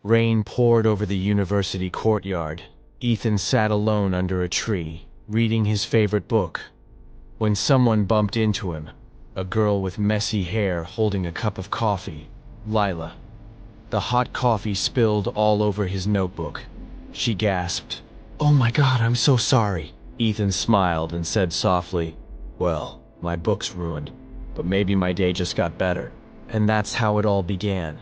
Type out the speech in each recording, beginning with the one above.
Rain poured over the university courtyard. Ethan sat alone under a tree, reading his favorite book, when someone bumped into him, a girl with messy hair holding a cup of coffee, Lila. The hot coffee spilled all over his notebook. She gasped, "Oh my God, I'm so sorry." Ethan smiled and said softly, "Well, my book's ruined, but maybe my day just got better." And that's how it all began,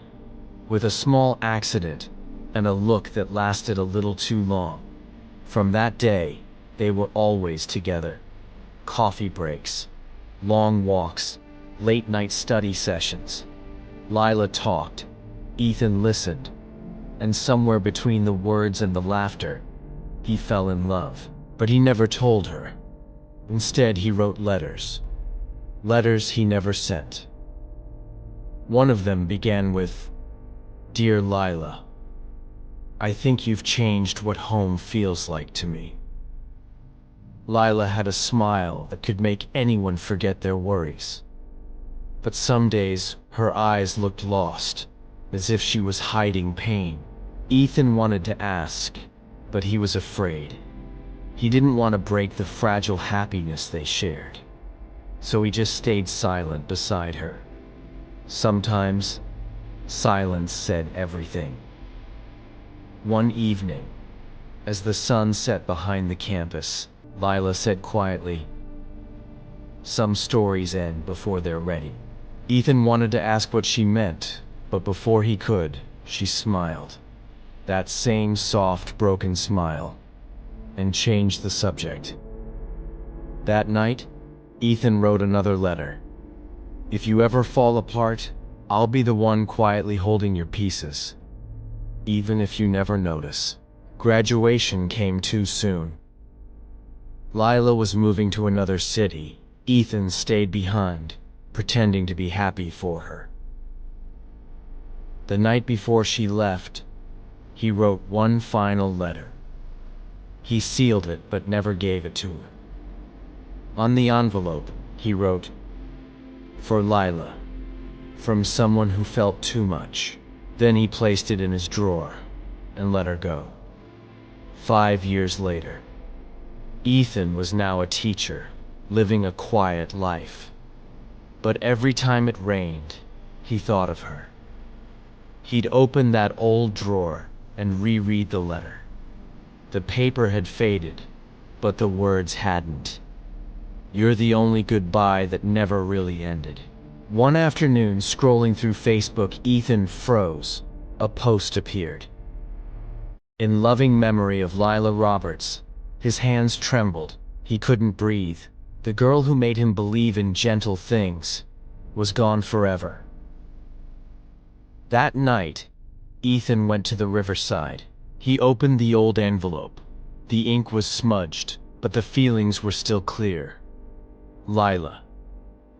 with a small accident and a look that lasted a little too long. From that day, they were always together. Coffee breaks, long walks, late-night study sessions. Lila talked, Ethan listened, and somewhere between the words and the laughter, he fell in love. But he never told her. Instead, he wrote letters. Letters he never sent. One of them began with, "Dear Lila, I think you've changed what home feels like to me." Lila had a smile that could make anyone forget their worries. But some days, her eyes looked lost, as if she was hiding pain. Ethan wanted to ask, but he was afraid. He didn't want to break the fragile happiness they shared. So he just stayed silent beside her. Sometimes, silence said everything. One evening, as the sun set behind the campus, Lila said quietly, "Some stories end before they're ready." Ethan wanted to ask what she meant, but before he could, she smiled. That same soft, broken smile, and changed the subject. That night, Ethan wrote another letter. "If you ever fall apart, I'll be the one quietly holding your pieces, even if you never notice." Graduation came too soon. Lila was moving to another city. Ethan stayed behind, pretending to be happy for her. The night before she left, he wrote one final letter. He sealed it but never gave it to her. On the envelope, he wrote, "For Lila, from someone who felt too much." Then he placed it in his drawer and let her go. 5 years later, Ethan was now a teacher, living a quiet life. But every time it rained, he thought of her. He'd open that old drawer and reread the letter. The paper had faded, but the words hadn't. "You're the only goodbye that never really ended." One afternoon, scrolling through Facebook, Ethan froze. A post appeared. "In loving memory of Lila Roberts." His hands trembled. He couldn't breathe. The girl who made him believe in gentle things was gone forever. That night, Ethan went to the riverside. He opened the old envelope. The ink was smudged, but the feelings were still clear. "Lila,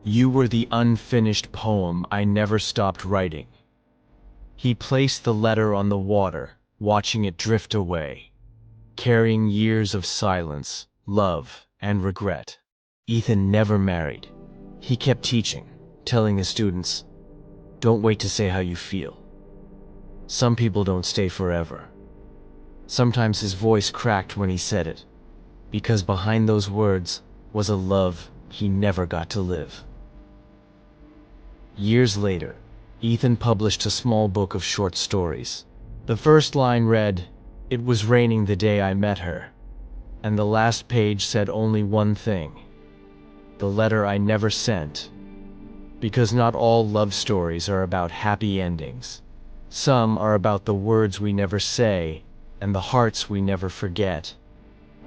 you were the unfinished poem I never stopped writing." He placed the letter on the water, watching it drift away, carrying years of silence, love, and regret. Ethan never married. He kept teaching, telling his students, "Don't wait to say how you feel. Some people don't stay forever." Sometimes his voice cracked when he said it, because behind those words was a love he never got to live. Years later, Ethan published a small book of short stories. The first line read, "It was raining the day I met her," and the last page said only one thing: "The letter I never sent." Because not all love stories are about happy endings. Some are about the words we never say and the hearts we never forget.